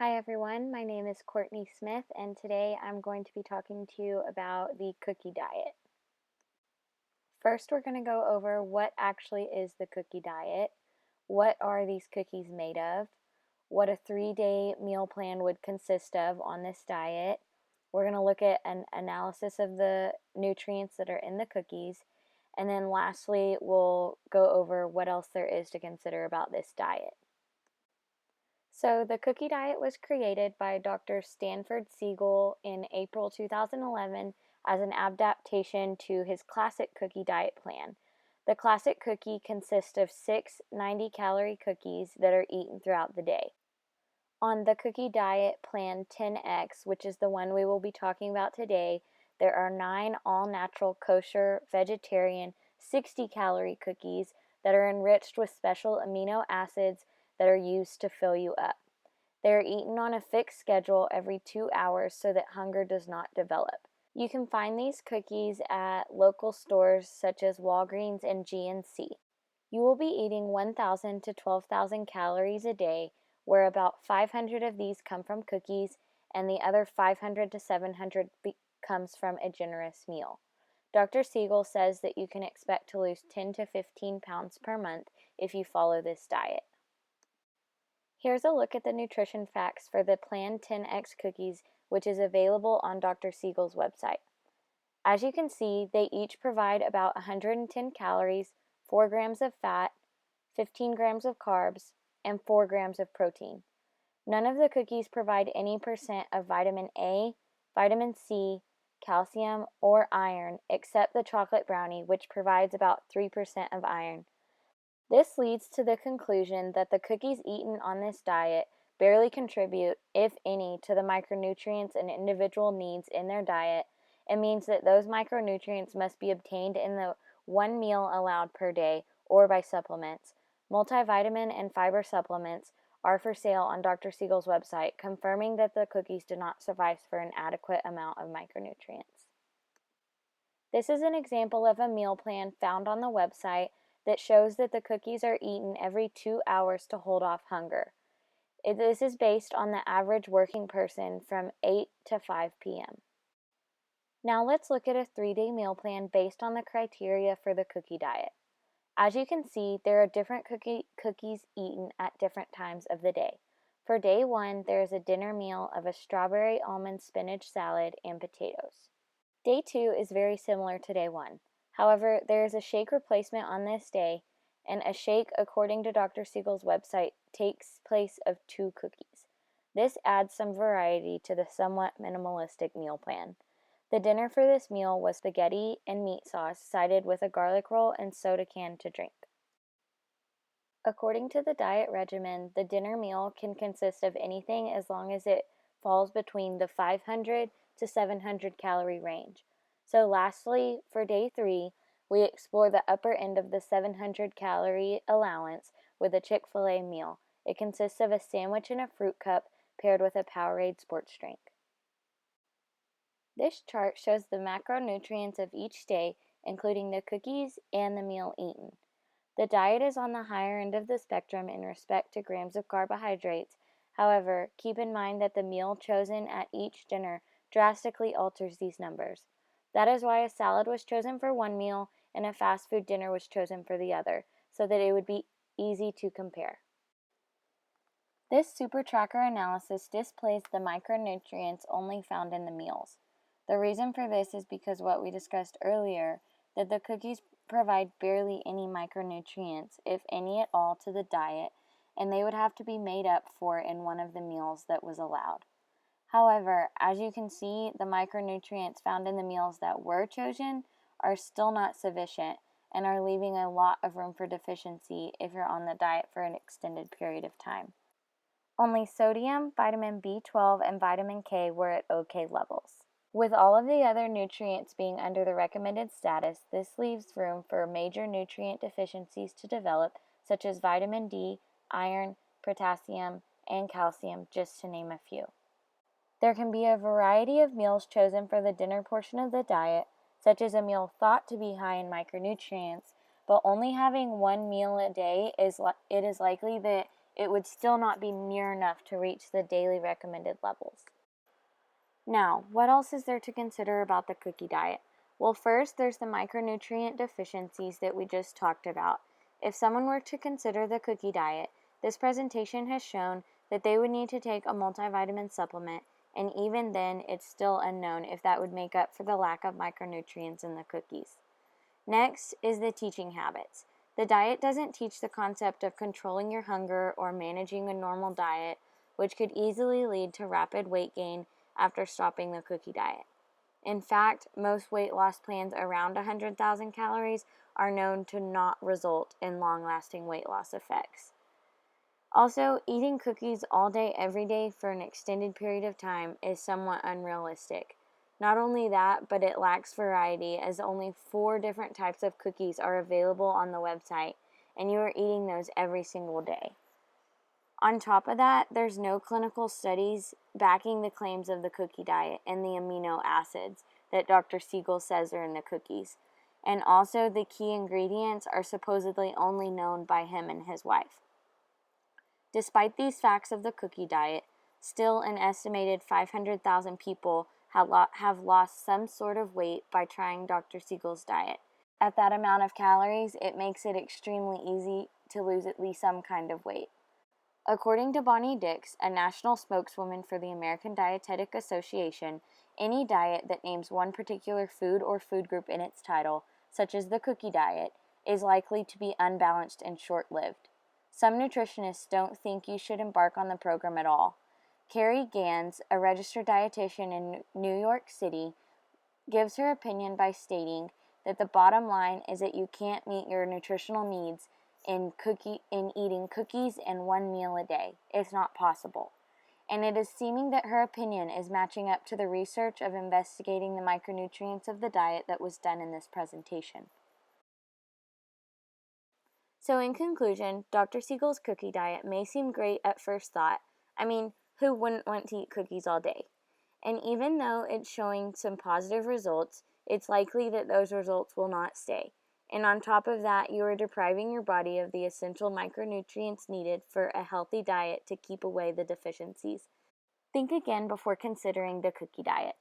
Hi everyone, my name is Courtney Smith and today I'm going to be talking to you about the cookie diet. First we're going to go over what actually is the cookie diet, what are these cookies made of, what a 3-day meal plan would consist of on this diet. We're going to look at an analysis of the nutrients that are in the cookies, and then lastly we'll go over what else there is to consider about this diet. So the cookie diet was created by Dr. Stanford Siegel in April 2011 as an adaptation to his classic cookie diet plan. The classic cookie consists of 6 90-calorie cookies that are eaten throughout the day. On the cookie diet plan 10X, which is the one we will be talking about today, there are 9 all-natural kosher vegetarian 60-calorie cookies that are enriched with special amino acids that are used to fill you up. They are eaten on a fixed schedule every 2 hours so that hunger does not develop. You can find these cookies at local stores such as Walgreens and GNC. You will be eating 1,000 to 12,000 calories a day, where about 500 of these come from cookies and the other 500 to 700 comes from a generous meal. Dr. Siegel says that you can expect to lose 10 to 15 pounds per month if you follow this diet. Here's a look at the nutrition facts for the Plan 10X cookies, which is available on Dr. Siegel's website. As you can see, they each provide about 110 calories, 4 grams of fat, 15 grams of carbs, and 4 grams of protein. None of the cookies provide any percent of vitamin A, vitamin C, calcium, or iron, except the chocolate brownie, which provides about 3% of iron. This leads to the conclusion that the cookies eaten on this diet barely contribute, if any, to the micronutrients an individual needs in their diet. It means that those micronutrients must be obtained in the one meal allowed per day or by supplements. Multivitamin and fiber supplements are for sale on Dr. Siegel's website, confirming that the cookies do not suffice for an adequate amount of micronutrients. This is an example of a meal plan found on the website that shows that the cookies are eaten every 2 hours to hold off hunger. This is based on the average working person from 8 to 5 p.m. Now let's look at a 3-day meal plan based on the criteria for the cookie diet. As you can see, there are different cookies eaten at different times of the day. For day 1, there is a dinner meal of a strawberry almond spinach salad and potatoes. Day 2 is very similar to day 1. However, there is a shake replacement on this day, and a shake, according to Dr. Siegel's website, takes place of 2 cookies. This adds some variety to the somewhat minimalistic meal plan. The dinner for this meal was spaghetti and meat sauce, sided with a garlic roll and soda can to drink. According to the diet regimen, the dinner meal can consist of anything as long as it falls between the 500 to 700 calorie range. So lastly, for day 3, we explore the upper end of the 700 calorie allowance with a Chick-fil-A meal. It consists of a sandwich and a fruit cup paired with a Powerade sports drink. This chart shows the macronutrients of each day, including the cookies and the meal eaten. The diet is on the higher end of the spectrum in respect to grams of carbohydrates. However, keep in mind that the meal chosen at each dinner drastically alters these numbers. That is why a salad was chosen for one meal and a fast food dinner was chosen for the other, so that it would be easy to compare. This super tracker analysis displays the micronutrients only found in the meals. The reason for this is because what we discussed earlier, that the cookies provide barely any micronutrients, if any at all, to the diet, and they would have to be made up for in one of the meals that was allowed. However, as you can see, the micronutrients found in the meals that were chosen are still not sufficient and are leaving a lot of room for deficiency if you're on the diet for an extended period of time. Only sodium, vitamin B12, and vitamin K were at okay levels. With all of the other nutrients being under the recommended status, this leaves room for major nutrient deficiencies to develop, such as vitamin D, iron, potassium, and calcium, just to name a few. There can be a variety of meals chosen for the dinner portion of the diet, such as a meal thought to be high in micronutrients, but only having one meal a day it is likely that it would still not be near enough to reach the daily recommended levels. Now, what else is there to consider about the cookie diet? Well, first, there's the micronutrient deficiencies that we just talked about. If someone were to consider the cookie diet, this presentation has shown that they would need to take a multivitamin supplement, and even then, it's still unknown if that would make up for the lack of micronutrients in the cookies. Next is the teaching habits. The diet doesn't teach the concept of controlling your hunger or managing a normal diet, which could easily lead to rapid weight gain after stopping the cookie diet. In fact, most weight loss plans around 100,000 calories are known to not result in long-lasting weight loss effects. Also, eating cookies all day every day for an extended period of time is somewhat unrealistic. Not only that, but it lacks variety as only 4 different types of cookies are available on the website, and you are eating those every single day. On top of that, there's no clinical studies backing the claims of the cookie diet and the amino acids that Dr. Siegel says are in the cookies. And also, the key ingredients are supposedly only known by him and his wife. Despite these facts of the cookie diet, still an estimated 500,000 people have lost some sort of weight by trying Dr. Siegel's diet. At that amount of calories, it makes it extremely easy to lose at least some kind of weight. According to Bonnie Dix, a national spokeswoman for the American Dietetic Association, any diet that names one particular food or food group in its title, such as the cookie diet, is likely to be unbalanced and short-lived. Some nutritionists don't think you should embark on the program at all. Carrie Gans, a registered dietitian in New York City, gives her opinion by stating that the bottom line is that you can't meet your nutritional needs in eating cookies and 1 meal a day. It's not possible. And it is seeming that her opinion is matching up to the research of investigating the micronutrients of the diet that was done in this presentation. So in conclusion, Dr. Siegel's cookie diet may seem great at first thought. I mean, who wouldn't want to eat cookies all day? And even though it's showing some positive results, it's likely that those results will not stay. And on top of that, you are depriving your body of the essential micronutrients needed for a healthy diet to keep away the deficiencies. Think again before considering the cookie diet.